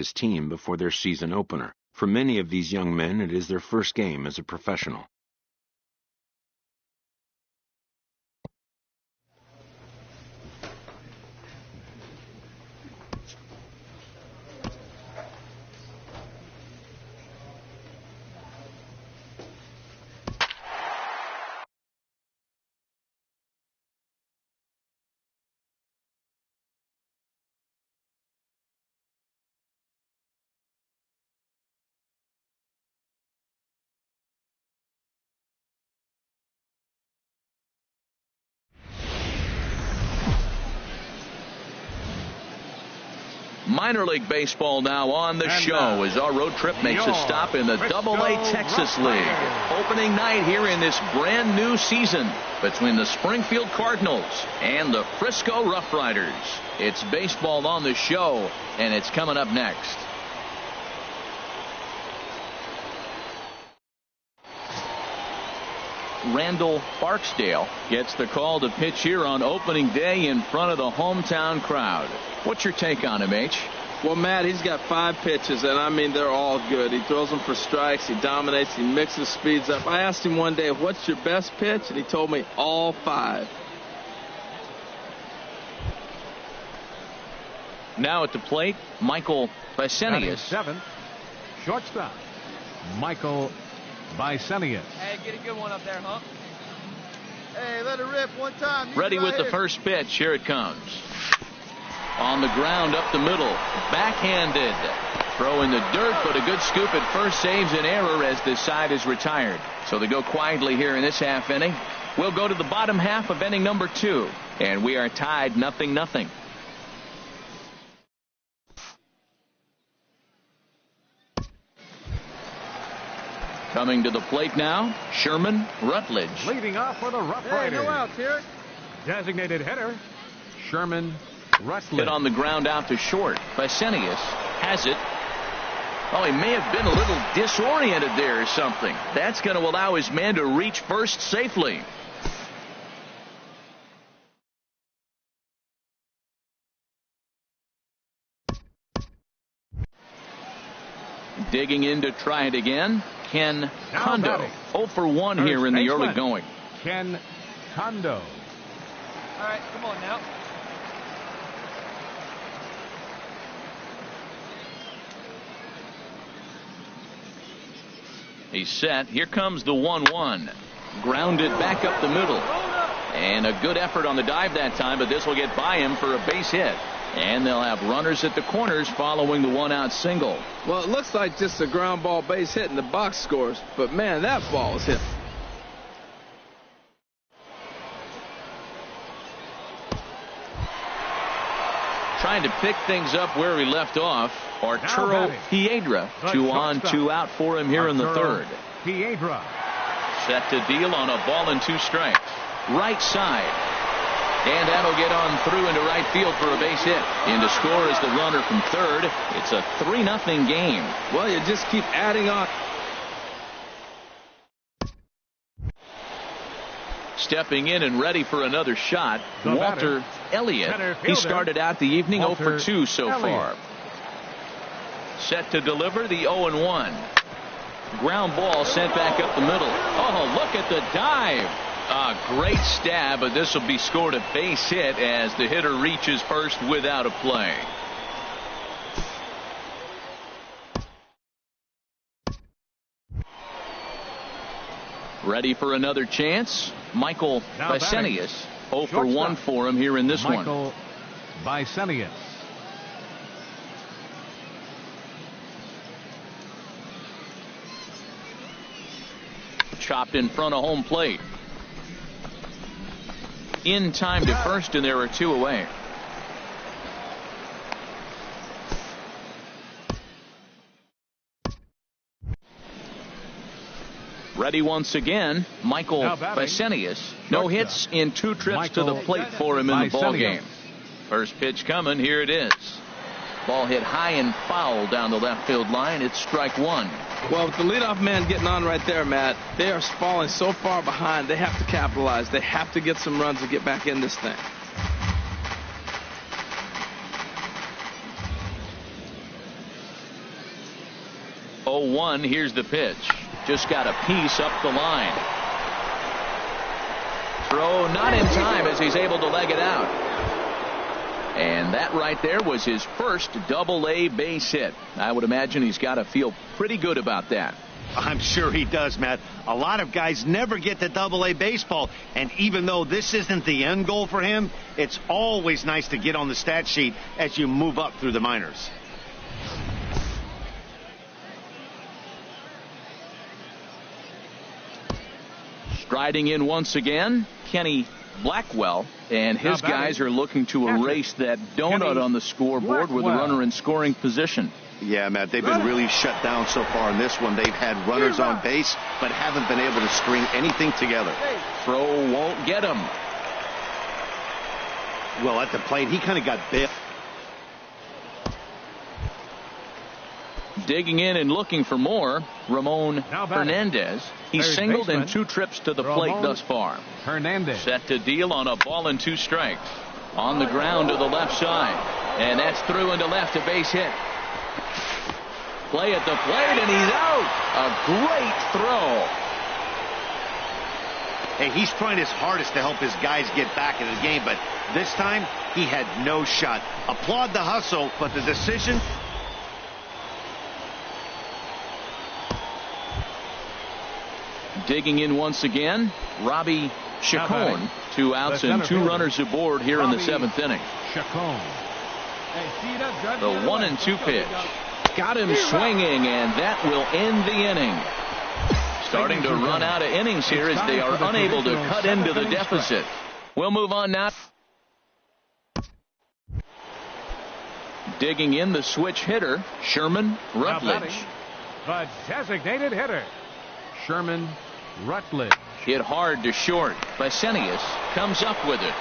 his team before their season opener. For many of these young men, it is their first game as a professional. Minor League Baseball now on the show as our road trip makes a stop in the Double-A Texas League. Opening night here in this brand new season between the Springfield Cardinals and the Frisco Rough Riders. It's baseball on the show, and it's coming up next. Randall Barksdale gets the call to pitch here on opening day in front of the hometown crowd. What's your take on him, H? Well, Matt, he's got 5 pitches, and I mean, they're all good. He throws them for strikes, he dominates, he mixes speeds up. I asked him one day, what's your best pitch? And he told me all 5. Now at the plate, Michael Bisce. 7, shortstop, Michael Bisce. Hey, get a good one up there, huh? Hey, let it rip one time. Ready with the first pitch. Here it comes. On the ground up the middle. Backhanded. Throw in the dirt, but a good scoop at first saves an error as this side is retired. So they go quietly here in this half inning. We'll go to the bottom half of inning number 2. And we are tied 0-0. Coming to the plate now, Sherman Rutledge. Leading off for the Rough Riders. No outs here. Designated hitter, Sherman Rutledge. Hit on the ground out to short. Bisce has it. Oh, he may have been a little disoriented there or something. That's going to allow his man to reach first safely. Digging in to try it again, Ken Kondo. 0 for 1 here in the early going. Ken Kondo. All right, come on now. He's set. Here comes the 1-1. Grounded back up the middle. And a good effort on the dive that time, but this will get by him for a base hit. And they'll have runners at the corners following the 1-out single. Well, it looks like just a ground ball base hit in the box scores, but man, that ball is hit. Trying to pick things up where he left off. Arturo Piedra, 2 on, 2 out for him here in the third. Piedra. Set to deal on a ball and 2 strikes. Right side. And that'll get on through into right field for a base hit. In to score is the runner from third. It's a 3-0 game. Well, you just keep adding on. Stepping in and ready for another shot, Walter Elliott. He started out the evening 0 for 2 so far. Set to deliver the 0-1. Ground ball sent back up the middle. Oh, look at the dive. A great stab, but this will be scored a base hit as the hitter reaches first without a play. Ready for another chance? Michael Bisce. 0 for 1 for him here in this one. Michael Bisce. Chopped in front of home plate. In time to first, and there are 2 away. Ready once again, Michael Bisce. No hits in 2 trips to the plate for him in the ball game. First pitch coming, here it is. Ball hit high and foul down the left field line. It's strike 1. Well, with the leadoff man getting on right there, Matt, they are falling so far behind. They have to capitalize. They have to get some runs to get back in this thing. 0-1. Here's the pitch. Just got a piece up the line. Throw not in time as he's able to leg it out. And that right there was his first Double-A base hit. I would imagine he's got to feel pretty good about that. I'm sure he does, Matt. A lot of guys never get to Double-A baseball, and even though this isn't the end goal for him, it's always nice to get on the stat sheet as you move up through the minors. Striding in once again, Kenny Blackwell, and his guys are looking to erase that donut on the scoreboard with a runner in scoring position. Yeah, Matt, they've been really shut down so far in this one. They've had runners on base, but haven't been able to string anything together. Throw won't get him. Well, at the plate, he kind of got bit. Digging in and looking for more, Ramon Hernandez. He's singled in 2 trips to the plate thus far. Hernandez Set to deal on a ball and 2 strikes. On the ground to the left side. And that's through into left, a base hit. Play at the plate, and he's out. A great throw. Hey, he's trying his hardest to help his guys get back in the game, but this time he had no shot. Applaud the hustle, but the decision. Digging in once again, Robbie Chacon. 2 outs and 2 runners aboard here in the 7th inning. Chacon. The 1-2 pitch. Got him swinging, and that will end the inning. Starting to run out of innings here as they are unable to cut into the deficit. We'll move on now. Digging in the switch hitter, Sherman Rutledge. The designated hitter, Sherman Rutledge. Hit hard to short. Bisce comes up with it.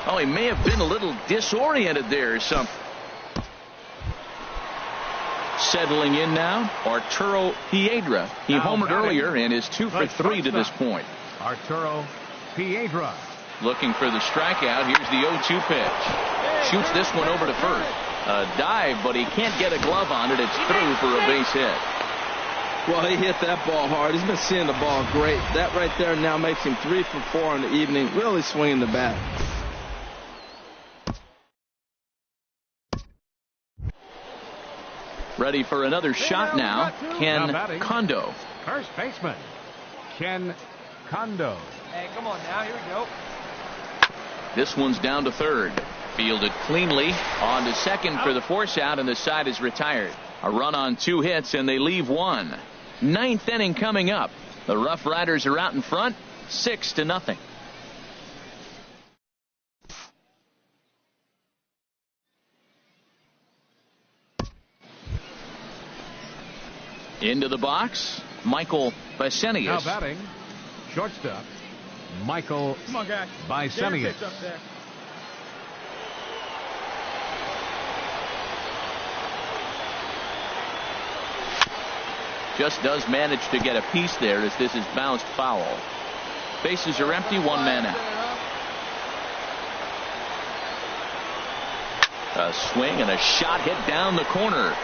Oh, he may have been a little disoriented there or something. Settling in now, Arturo Piedra. He homered earlier and is 2 for 3 to this point. Arturo Piedra. Looking for the strikeout. Here's the 0-2 pitch. Shoots this one over to first. A dive, but he can't get a glove on it. It's through for a base hit. Well, he hit that ball hard. He's been seeing the ball great. That right there now makes him 3 for 4 in the evening. Really swinging the bat. Ready for another shot now, Ken Kondo. First baseman, Ken Kondo. Hey, come on now. Here we go. This one's down to third. Fielded cleanly. On to second for the force out, and the side is retired. A run on 2 hits, and they leave 1. 9th inning coming up. The Rough Riders are out in front, 6-0. Into the box, Michael Bisce. Now batting, shortstop, Michael Bisce. Just does manage to get a piece there as this is bounced foul. Bases are empty, 1 man out. A swing and a shot hit down the corner.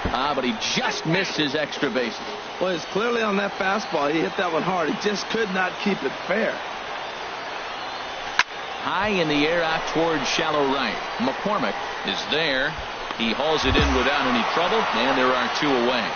But he just missed his extra bases. Well, he's clearly on that fastball. He hit that one hard. He just could not keep it fair. High in the air out towards shallow right. McCormick is there. He hauls it in without any trouble, and there are 2 away.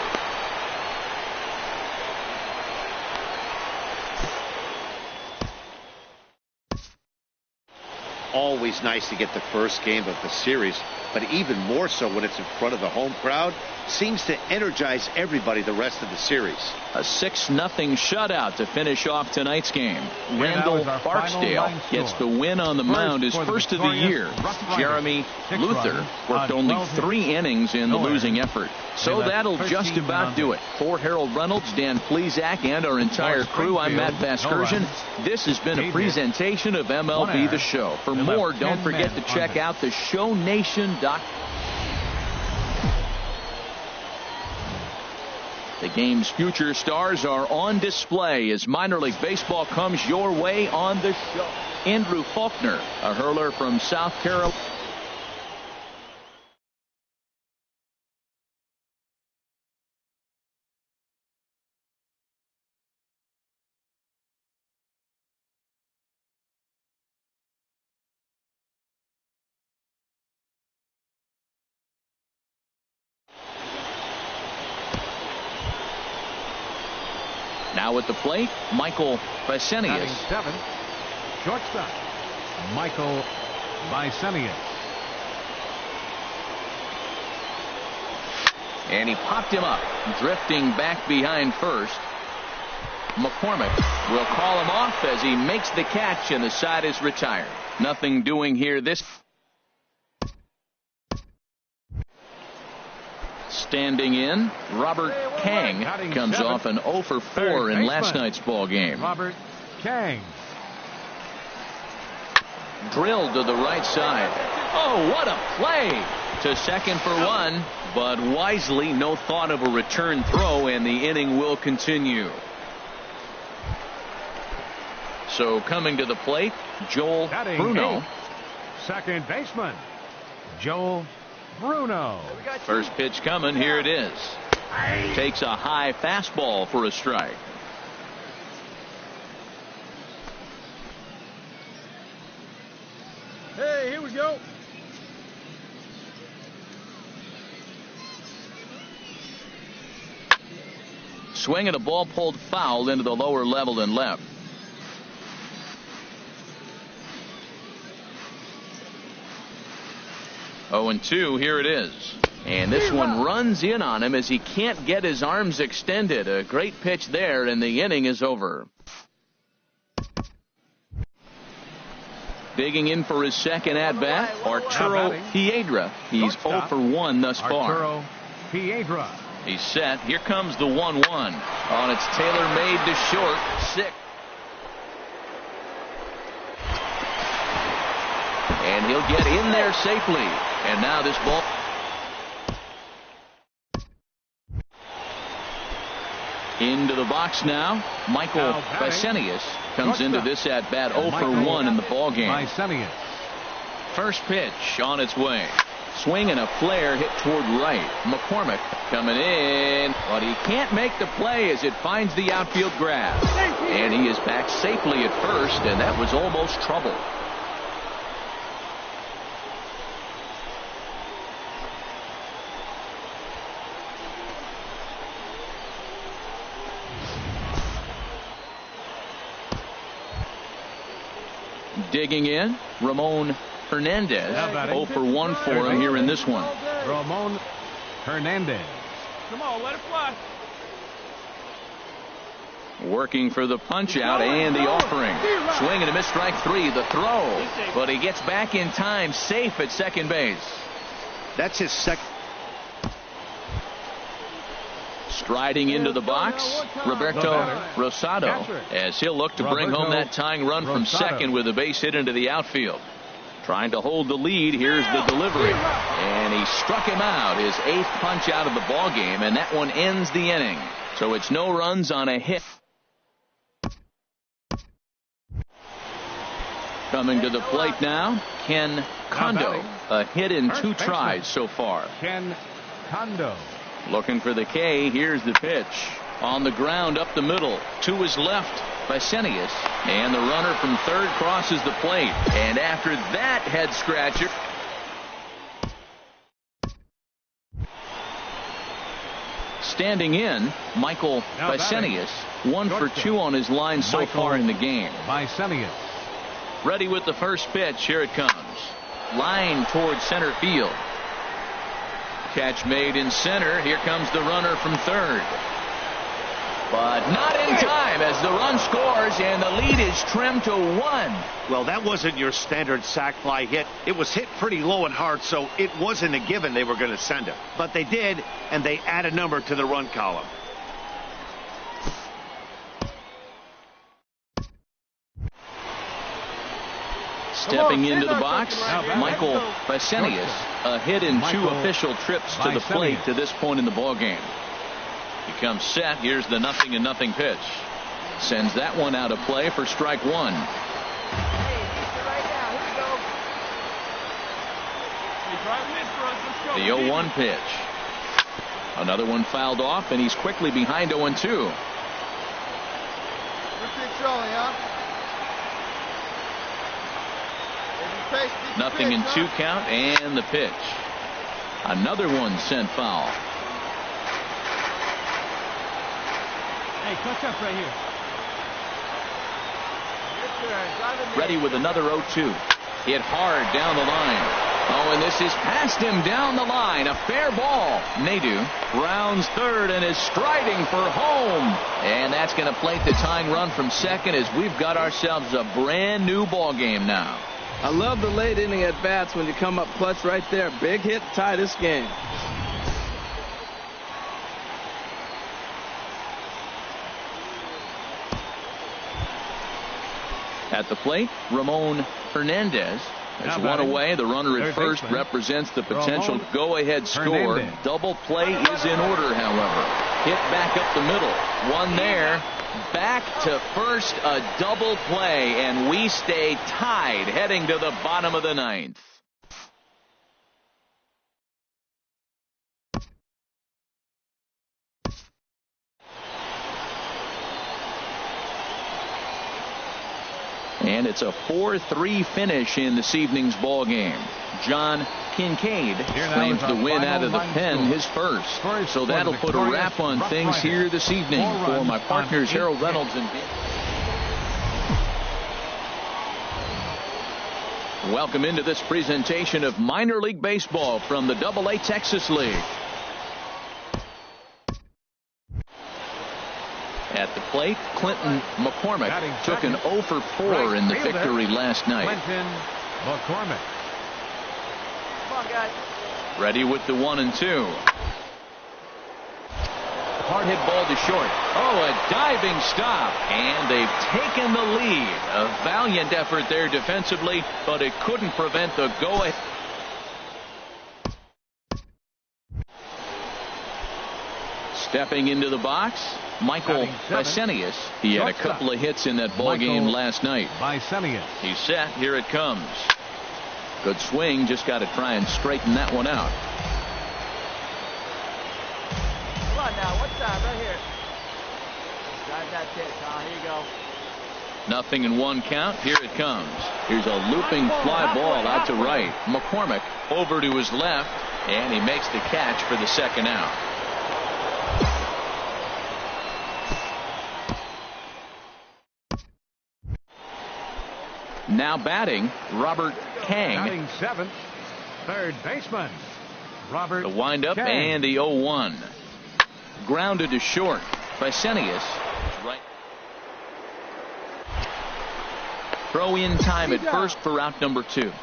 Always nice to get the first game of the series, but even more so when it's in front of the home crowd. Seems to energize everybody the rest of the series. A 6-0 shutout to finish off tonight's game. Randall Barksdale gets the win on the mound, his first of the year. Jeremy Luther worked only 3 innings in the losing effort. So that'll just about do it. For Harold Reynolds, Dan Plesac, and our entire crew, I'm Matt Vasgersian. This has been a presentation of MLB The Show. For more, don't forget to check out theshownation.com. The game's future stars are on display as minor league baseball comes your way on the show. Andrew Faulkner, a hurler from South Carolina. Now at the plate, Michael Batting Bisce. 7, shortstop, Michael Bisce. And he popped him up, drifting back behind first. McCormick will call him off as he makes the catch, and the side is retired. Nothing doing here this. Standing in, Robert Kang comes off an 0 for 4 in last night's ball game. Robert Kang. Drilled to the right side. Oh, what a play! To second for 1, but wisely no thought of a return throw, and the inning will continue. So coming to the plate, Joel Batting Bruno. 8, second baseman, Joel Bruno. First pitch coming. Here it is. Takes a high fastball for a strike. Hey, here we go. Swing and a ball pulled foul into the lower level and left. Oh, and 2, here it is. And this one runs in on him as he can't get his arms extended. A great pitch there, and the inning is over. Digging in for his second at-bat, Arturo Piedra. He's 0 for 1 thus far. Arturo Piedra. He's set. Here comes the 1-1. On its tailor-made to short. 6. And he'll get in there safely. And now this ball. Into the box now. Michael Bisce comes into this at bat 0 for 1 in the ball game. Bisce. First pitch on its way. Swing and a flare hit toward right. McCormick coming in, but he can't make the play as it finds the outfield grass. And he is back safely at first, and that was almost trouble. Digging in, Ramon Hernandez. 0 for 1 for him here in this one. Ramon Hernandez. Come on, let it fly. Working for the punch out and the offering. Swing and a miss, strike 3. The throw, but he gets back in time, safe at second base. That's his second. Striding into the box, Roberto Rosado, as he'll look to bring home that tying run from second with a base hit into the outfield. Trying to hold the lead. Here's the delivery, and he struck him out, his 8th punch out of the ball game, and that one ends the inning. So it's no runs on a hit. Coming to the plate now, Ken Kondo. A hit in 2 tries so far. Ken Kondo. Looking for the K. Here's the pitch. On the ground up the middle. To his left, Bisce. And the runner from third crosses the plate. And after that head scratcher. Standing in, Michael Bisce. 1 for 2 on his line so far in the game. Bisce. Ready with the first pitch. Here it comes. Line towards center field. Catch made in center. Here comes the runner from third. But not in time as the run scores and the lead is trimmed to 1. Well, that wasn't your standard sac fly hit. It was hit pretty low and hard, so it wasn't a given they were going to send him. But they did, and they add a number to the run column. Stepping into the box, Michael Bisce. A hit in 2 official trips to the plate to this point in the ball game. He comes set. Here's the 0-0 pitch. Sends that one out of play for strike 1. The 0-1 pitch. Another one fouled off, and he's quickly behind 0-2. Nothing in 2 count, and the pitch. Another one sent foul. Hey, touch up right here. Ready with another 0-2. Hit hard down the line. Oh, and this is past him down the line. A fair ball. Nadu rounds third and is striding for home. And that's going to plate the tying run from second as we've got ourselves a brand new ball game now. I love the late inning at bats when you come up clutch right there. Big hit, tie this game. At the plate, Ramon Hernandez. There's one away. The runner at first represents the potential go-ahead score. Double play is in order, however. Hit back up the middle. One there. Back to first, a double play, and we stay tied heading to the bottom of the ninth. And it's a 4-3 finish in this evening's ball game. John Kincaid claims the win out of the pen, his first. So that'll put a wrap on things here this evening for my partners Harold Reynolds and welcome into this presentation of minor league baseball from the AA Texas League. At the plate, Clinton McCormick took an 0 for 4 in the victory last night. Clinton McCormick. Come on, guys. Ready with the 1-2. Hard hit ball to short. Oh, a diving stop. And they've taken the lead. A valiant effort there defensively, but it couldn't prevent the go-ahead. Stepping into the box, Michael Bisce. He had a couple of hits in that ball game last night. He's set. Here it comes. Good swing. Just got to try and straighten that one out. Come on now. One time right here. Drive that pitch. Here you go. Nothing in one count. Here it comes. Here's a looping fly ball out to right. McCormick over to his left, and he makes the catch for the second out. Now batting, Robert Kang. Batting seventh, third baseman, Robert The windup Kang. and the 0-1. Grounded to short. Bisce. Right. Throw in time at first for out number 2.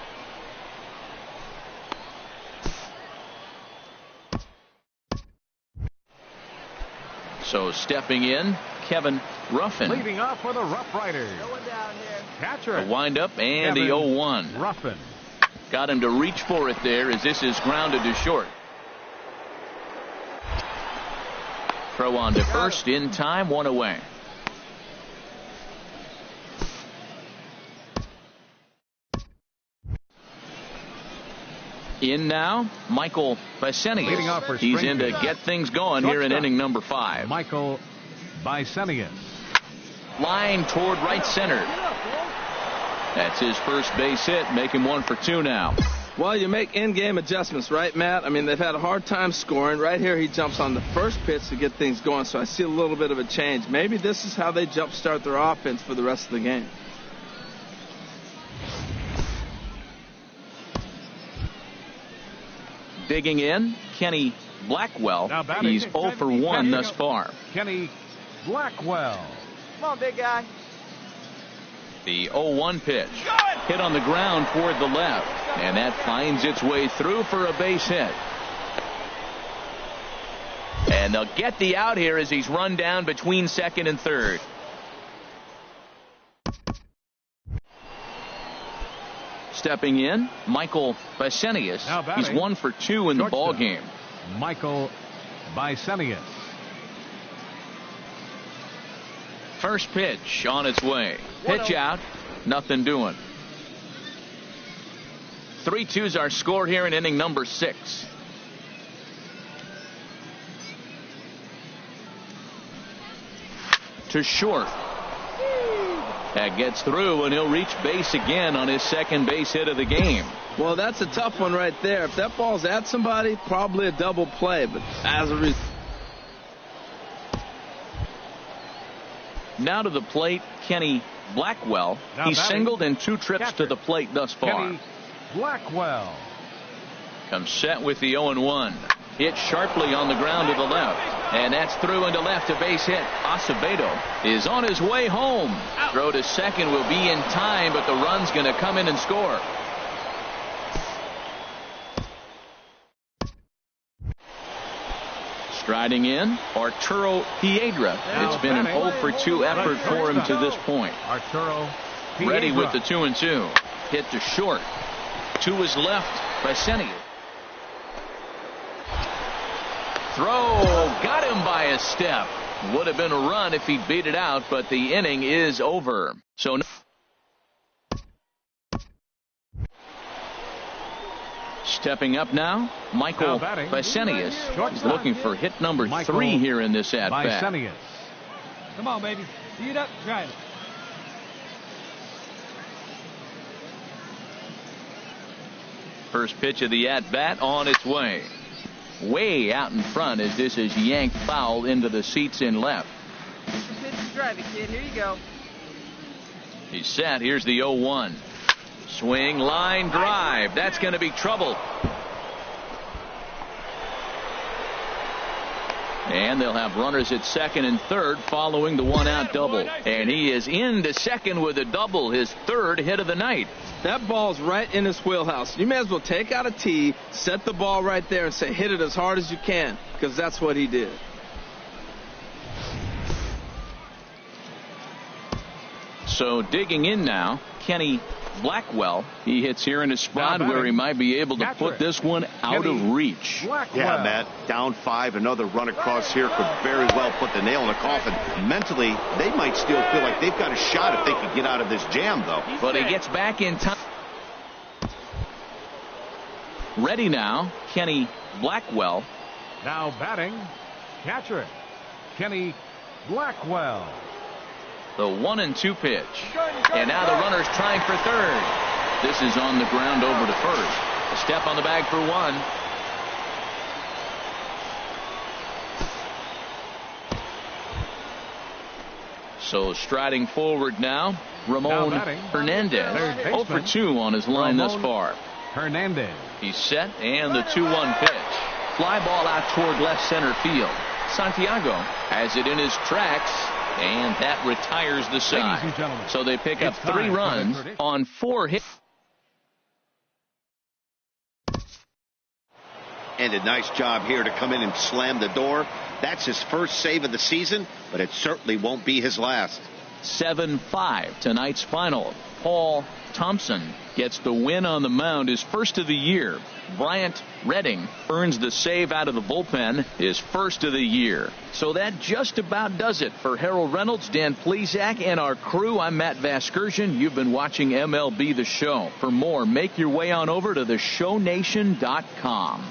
So stepping in, Kevin Ruffin. Leading off for the Rough Riders. Going down here. Catcher. The windup and Kevin the 0-1. Ruffin. Got him to reach for it there as this is grounded to short. Throw on to first in time, 1 away. In now, Michael Leading off for Bisce. He's in to Springfield. get things going here in inning number 5. Michael Bisce. Line toward right center. That's his first base hit. Make him 1 for 2 now. Well, you make in-game adjustments, right, Matt? I mean, they've had a hard time scoring. Right here, he jumps on the first pitch to get things going, so I see a little bit of a change. Maybe this is how they jumpstart their offense for the rest of the game. Digging in, Kenny Blackwell. Now batting. He's 0 for 1 thus far. Kenny Blackwell. Come on, big guy. The 0-1 pitch. Hit on the ground toward the left. And that finds its way through for a base hit. And they'll get the out here as he's run down between second and third. Stepping in, Michael Bisce. Now batting. He's 1 for 2 in the ball Shortstop. game. Michael Bisce. First pitch on its way. Pitch out. Nothing doing. 3-2's our score here in inning number 6. To short. That gets through, and he'll reach base again on his second base hit of the game. Well, that's a tough one right there. If that ball's at somebody, probably a double play. But as a result, Now to the plate, Kenny Blackwell. Now He batting, singled in 2 trips catcher, to the plate thus far. Kenny Blackwell. Comes set with the 0-1. Hit sharply on the ground to the left. And that's through into left, a base hit. Acevedo is on his way home. Throw to second will be in time, but the run's going to come in and score. Striding in, Arturo Piedra. It's been an 0-for-2 effort for him to this point. Arturo Piedra. Ready with the 2-2. Hit to short. To his left, Bisce. Throw, got him by a step. Would have been a run if he'd beat it out, but the inning is over. So stepping up now, Michael Bisce. He's looking for hit number 3 here in this at-bat. Come on, baby. Tee it up. Try it. First pitch of the at-bat on its way. Way out in front as this is yanked foul into the seats in left. Pitch to drive it, kid. Here you go. He's set. Here's the 0-1. Swing, line drive. That's going to be trouble. And they'll have runners at second and third following the 1-out double. And he is into second with a double, his 3rd hit of the night. That ball's right in his wheelhouse. You may as well take out a tee, set the ball right there, and say hit it as hard as you can, because that's what he did. So digging in now, Kenny Blackwell. He hits here in a spot where he might be able to put this one out of reach. Yeah, Matt, down 5, another run across here could very well put the nail in the coffin. Mentally, they might still feel like they've got a shot if they could get out of this jam, though. But he gets back in time. Ready now, Kenny Blackwell. Now batting, catcher, Kenny Blackwell. The 1-2 pitch. And now the runner's trying for third. This is on the ground over to first. A step on the bag for 1. So striding forward now, Ramon Hernandez. 0-for-2 on his line thus far. Hernandez. He's set, and the 2-1 pitch. Fly ball out toward left center field. Santiago has it in his tracks. And that retires the side. So they pick up 3 runs on 4 hits. And a nice job here to come in and slam the door. That's his first save of the season, but it certainly won't be his last. 7-5 tonight's final. Paul Thompson gets the win on the mound, his first of the year. Bryant Redding earns the save out of the bullpen, his first of the year. So that just about does it for Harold Reynolds, Dan Plesac, and our crew. I'm Matt Vasgersian. You've been watching MLB The Show. For more, make your way on over to theshownation.com.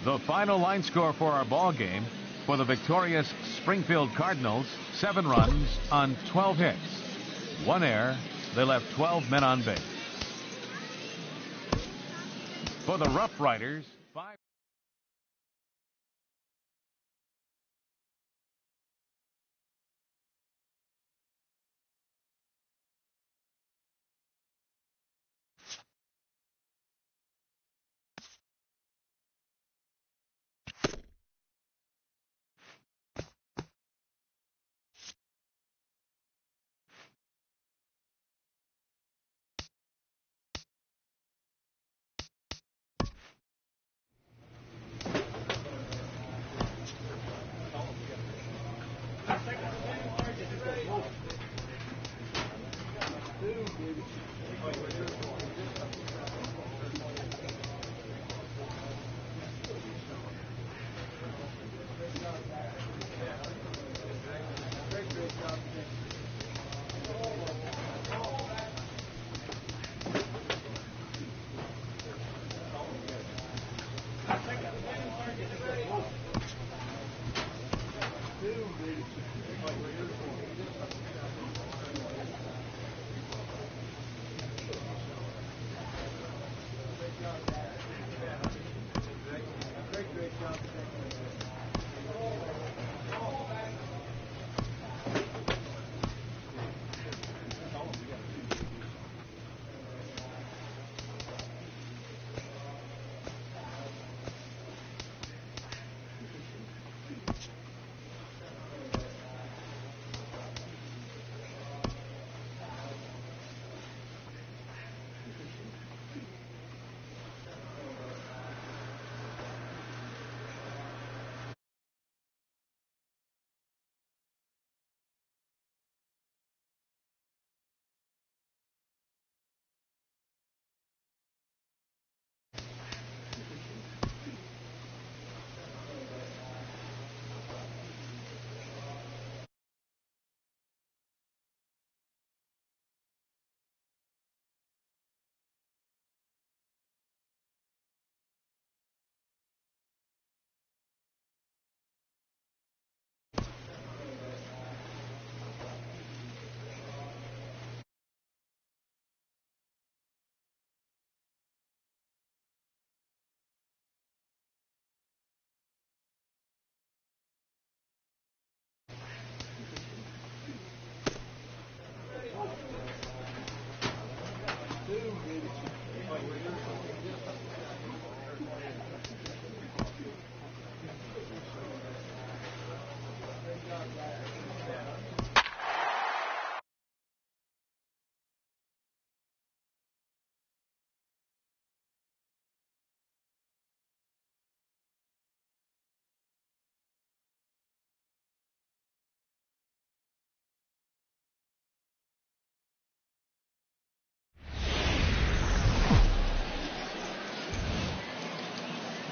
The final line score for our ball game. For the victorious Springfield Cardinals, 7 runs on 12 hits. 1 error. They left 12 men on base. For the Rough Riders, 5.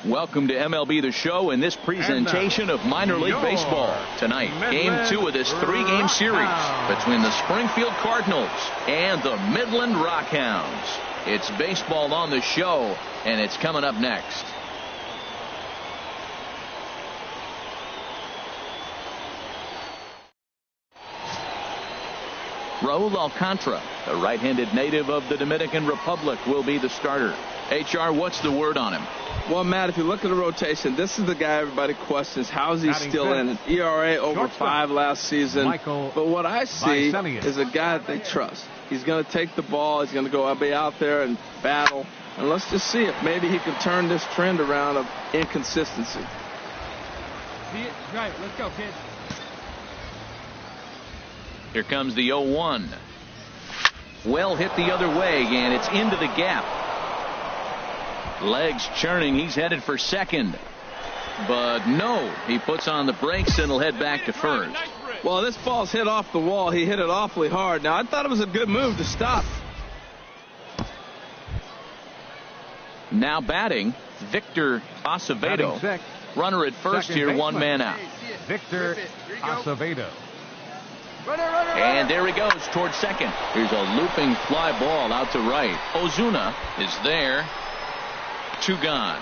Welcome to MLB The Show and this presentation of minor league baseball. Tonight, Game 2 of this 3-game series between the Springfield Cardinals and the Midland Rockhounds. It's baseball on the show, and it's coming up next. Raul Alcantara, a right-handed native of the Dominican Republic, will be the starter. HR, what's the word on him? Well, Matt, if you look at the rotation, this is the guy everybody questions. How is he still in it? ERA over 5 last season. But what I see is a guy that they trust. He's going to take the ball. He's going to go be out there and battle. And let's just see if maybe he can turn this trend around of inconsistency. See it? Right. Let's go, kid. Here comes the 0-1. Well hit the other way, and it's into the gap. Legs churning. He's headed for second. But no, he puts on the brakes and will head back to first. Well, this ball's hit off the wall. He hit it awfully hard. Now, I thought it was a good move to stop. Now batting, Victor Acevedo. Runner at first here, one man out. Victor Acevedo. And there he goes towards second. Here's a looping fly ball out to right. Ozuna is there. 2 gone.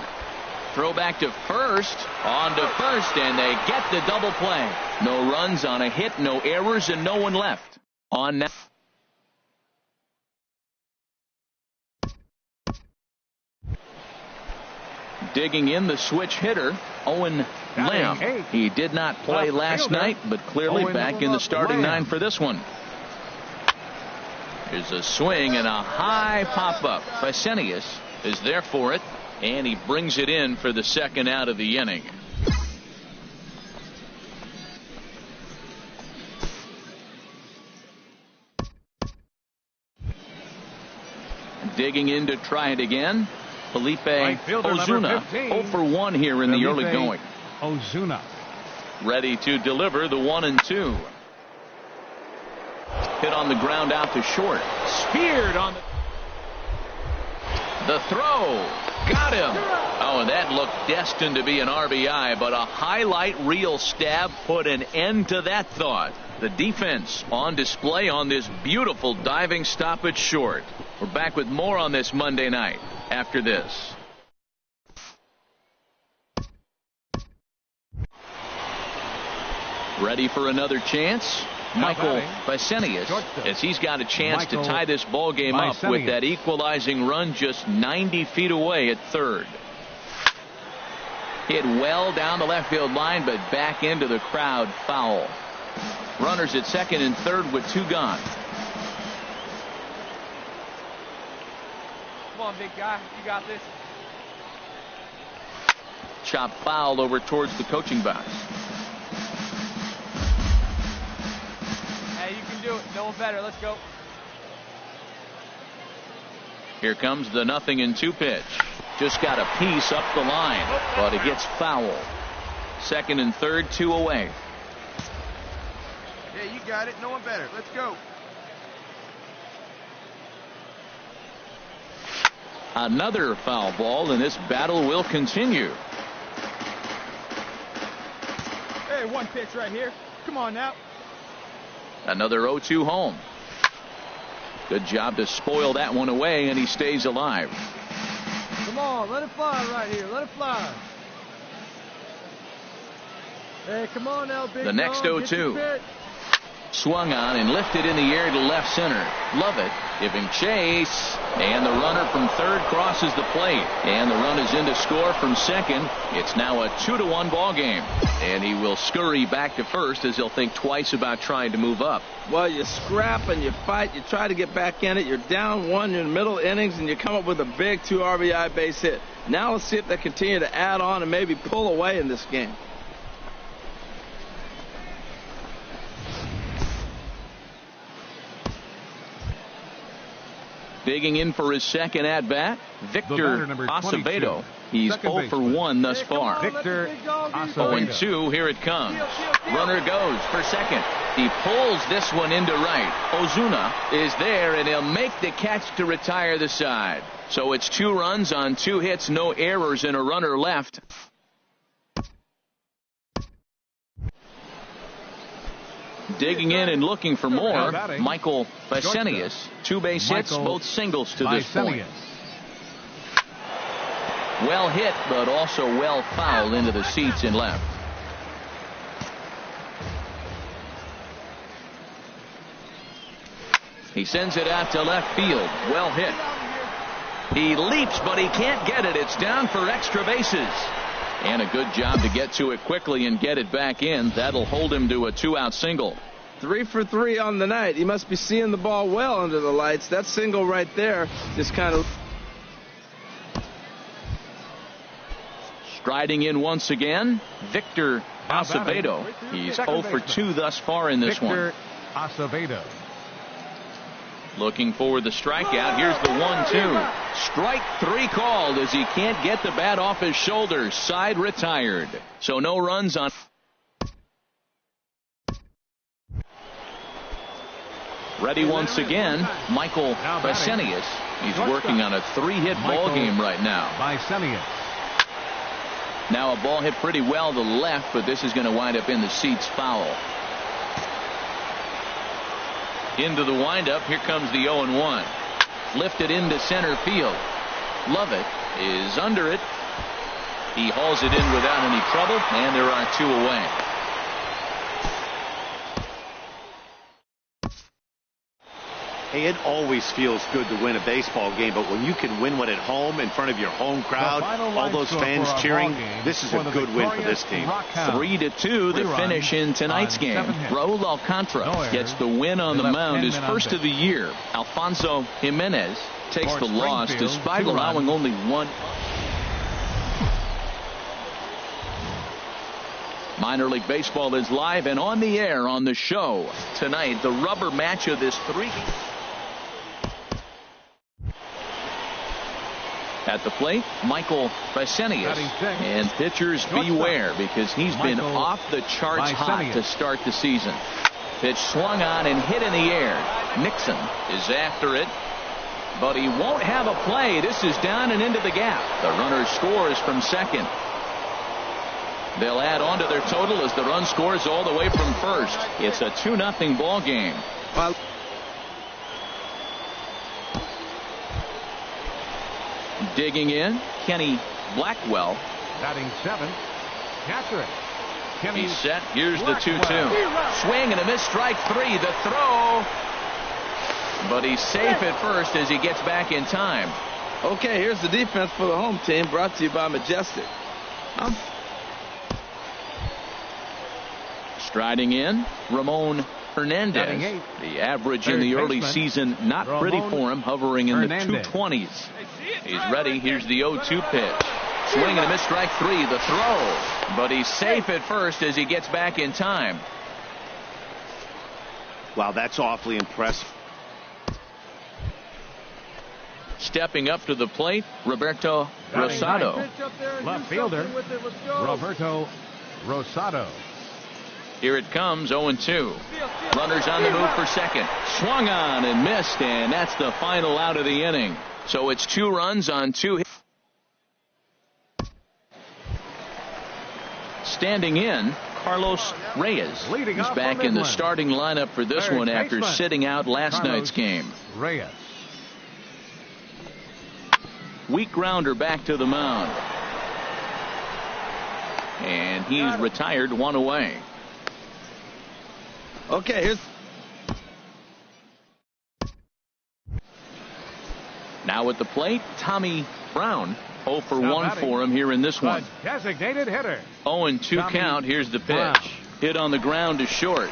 Throw back to first. On to first, and they get the double play. No runs on a hit, no errors, and no one left. On now. Digging in the switch hitter, Owen Lamb. He did not play last night, but clearly back in the starting 9 for this one. Here's a swing and a high pop-up. Bisce is there for it, and he brings it in for the second out of the inning. Digging in to try it again. Felipe Ozuna, 0 for 1 here in the early going. Ozuna. Ready to deliver the 1-2. Hit on the ground out to short. Speared on the throw. Got him. Oh, and that looked destined to be an RBI, but a highlight reel stab put an end to that thought. The defense on display on this beautiful diving stop at short. We're back with more on this Monday night after this. Ready for another chance? Michael Bisce, as he's got a chance to tie this ball game up with that equalizing run just 90 feet away at third. Hit well down the left field line, but back into the crowd, foul. Runners at second and third with 2 gone. Come on, big guy. You got this. Chop foul over towards the coaching box. Hey, you can do it. No one better. Let's go. Here comes the 0-2 pitch. Just got a piece up the line, but it gets foul. Second and third, 2 away. Yeah, you got it. No one better. Let's go. Another foul ball, and this battle will continue. Hey, 1 pitch right here. Come on now. Another 0-2 home. Good job to spoil that one away, and he stays alive. Come on, let it fly right here. Let it fly. Hey, come on now, big The next dog. 0-2. Swung on and lifted in the air to left center. Lovett giving chase. And the runner from third crosses the plate. And the run is in to score from second. It's now a 2-1 ball game. And he will scurry back to first as he'll think twice about trying to move up. Well, you scrap and you fight. You try to get back in it. You're down one in the middle innings, and you come up with a big 2 RBI base hit. Now let's see if they continue to add on and maybe pull away in this game. Digging in for his second at-bat, Victor Acevedo. He's 0 for 1 thus far. Victor Acevedo. 0-2, here it comes. Runner goes for second. He pulls this one into right. Ozuna is there, and he'll make the catch to retire the side. So it's 2 runs on 2 hits, no errors, and a runner left. Digging in and looking for more, Michael Bisce. 2 base hits, both singles to this point. Well hit, but also well fouled into the seats and left. He sends it out to left field. Well hit. He leaps, but he can't get it. It's down for extra bases. And a good job to get to it quickly and get it back in. That'll hold him to a 2-out single. 3 for 3 on the night. He must be seeing the ball well under the lights. That single right there just kind of... Striding in once again, Victor Acevedo. He's 0 for 2 thus far in this one. Victor Acevedo. Looking for the strikeout. Here's the 1-2. Strike 3 called as he can't get the bat off his shoulders. Side retired. So no runs on. Ready once again, Michael Bisce. He's working on a 3-hit ball game right now. Bisce. Now a ball hit pretty well to left, but this is going to wind up in the seats foul. Into the windup. Here comes the 0-1. Lifted into center field. Lovett is under it. He hauls it in without any trouble, and there are 2 away. Hey, it always feels good to win a baseball game, but when you can win one at home in front of your home crowd, all those fans cheering, this is a good win for this team. 3-2 the finish in tonight's game. Raul Alcantara gets the win on the mound, his first of the year. Alfonso Jimenez takes the loss despite allowing only 1. Minor League Baseball is live and on the air on the show tonight. The rubber match of this 3. At the plate, Michael Bisce. And pitchers beware, because he's been off the charts hot to start the season. Pitch swung on and hit in the air. Nixon is after it, but he won't have a play. This is down and into the gap. The runner scores from second. They'll add on to their total as the run scores all the way from first. It's a 2-0 ball game. Digging in, Kenny Blackwell. Batting 7. Catcher it. He's set. Here's the 2-2. Swing and a miss. Strike 3. The throw. But he's safe at first as he gets back in time. Okay, here's the defense for the home team, brought to you by Majestic. Striding in, Ramon Hernandez. The average in the early season, not pretty for him, hovering in the 220s. He's ready. Here's the 0-2 pitch. Swing and a miss. Strike 3. The throw. But he's safe at first as he gets back in time. Wow, that's awfully impressive. Stepping up to the plate, Roberto Rosado. Left fielder, Roberto Rosado. Here it comes, 0-2. Runners on the move for second. Swung on and missed, and that's the final out of the inning. So it's 2 runs on 2 hits. Standing in, Carlos Reyes. He's back in the starting lineup for this one after sitting out last night's game. Reyes. Weak grounder back to the mound. And he's retired, 1 away. Okay, Now at the plate, Tommy Brown. 0 for Now 1 batting, for him here in this the one. designated hitter. 0-2 count. Here's the pitch. Brown. Hit on the ground to short.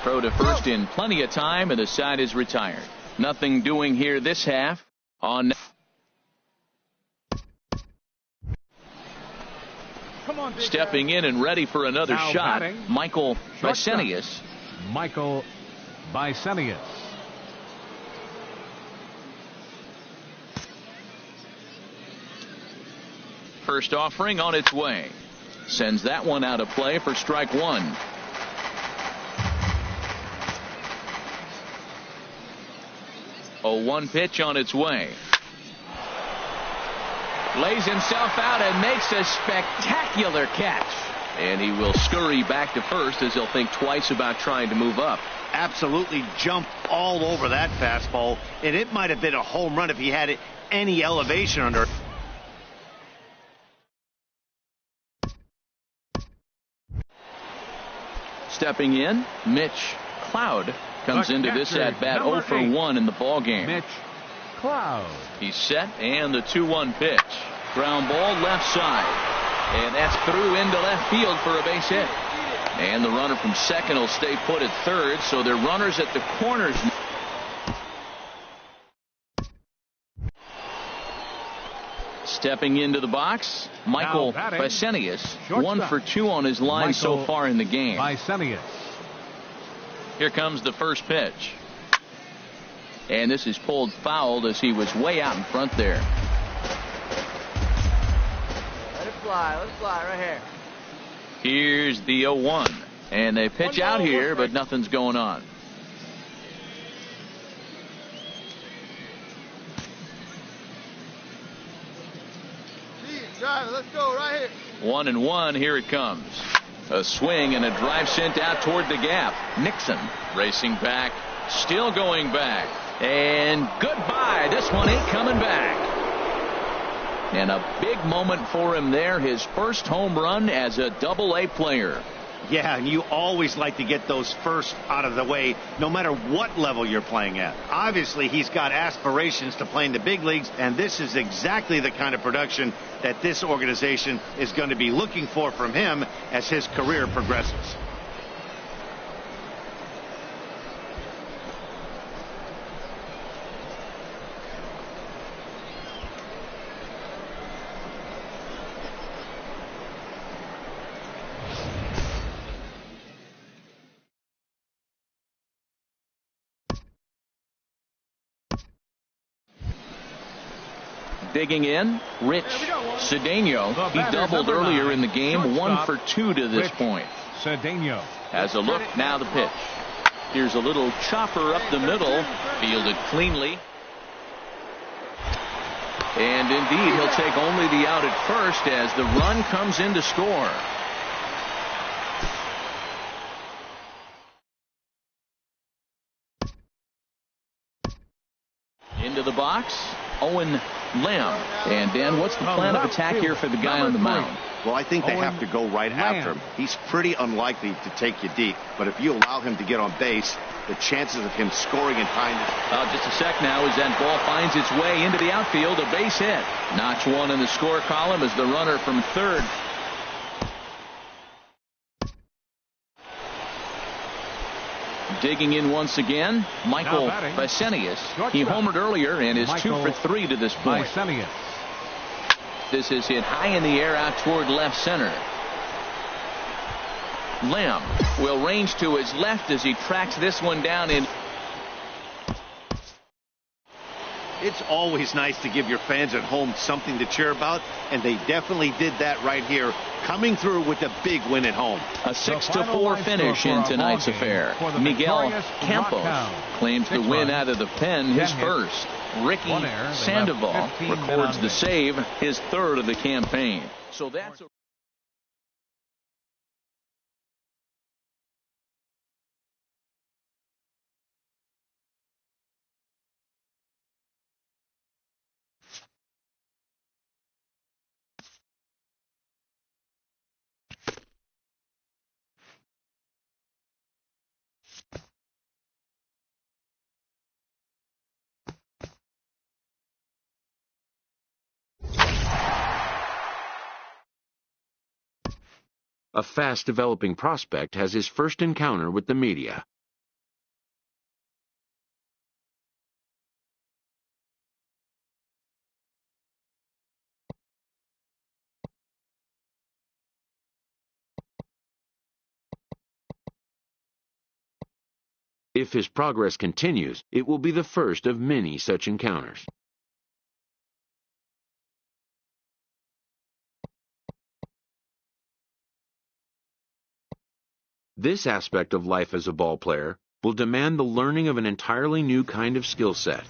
Throw to first in plenty of time, and the side is retired. Nothing doing here this half. On. Stepping in and ready for another Now shot, batting, Michael shortstop. Bisce. Michael Bisce. First offering on its way. Sends that one out of play for strike one. A 1 pitch on its way. Lays himself out and makes a spectacular catch. And he will scurry back to first as he'll think twice about trying to move up. Absolutely jumped all over that fastball, and it might have been a home run if he had any elevation under it. Stepping in, Mitch Cloud comes into this at bat 0 for 1 in the ball game. Mitch Cloud. He's set, and the 2-1 pitch. Ground ball left side, and that's through into left field for a base hit. And the runner from second will stay put at third, so they're runners at the corners. Stepping into the box, Michael Bisce. 1 for 2 on his line so far in the game. Bisce. Here comes the first pitch. And this is pulled foul as he was way out in front there. Let it fly right here. Here's the 0-1. And they pitch out here, but nothing's going on. Let's go right here. 1-1. Here it comes. A swing and a drive sent out toward the gap. Nixon racing back, still going back, and goodbye. This one ain't coming back. And a big moment for him there. His first home run as a Double-A player. Yeah, and you always like to get those first out of the way, no matter what level you're playing at. Obviously, he's got aspirations to play in the big leagues, and this is exactly the kind of production that this organization is going to be looking for from him as his career progresses. Digging in, Rich Cedeno. He doubled earlier in the game. 1 for 2 to this point. Cedeno Has a look, now the pitch. Here's a little chopper up the middle, fielded cleanly. And indeed, he'll take only the out at first as the run comes in to score. Into the box, Owen Lamb. And Dan, what's the plan of attack here for the guy on the mound? Well, I think they have to go right after him. He's pretty unlikely to take you deep, but if you allow him to get on base, the chances of him scoring in time. Just a sec now as that ball finds its way into the outfield, a base hit. Notch one in the score column as the runner from third. Digging in once again, Michael Bisce. He homered earlier and is 2 for 3 to this point. This is hit high in the air out toward left center. Lamb will range to his left as he tracks this one down in. It's always nice to give your fans at home something to cheer about, and they definitely did that right here, coming through with a big win at home. A 6-4 finish in tonight's affair. Miguel Campos claims the win out of the pen, his first. Ricky Sandoval records the save, his third of the campaign. So that's a A fast-developing prospect has his first encounter with the media. If his progress continues, it will be the first of many such encounters. This aspect of life as a ball player will demand the learning of an entirely new kind of skill set.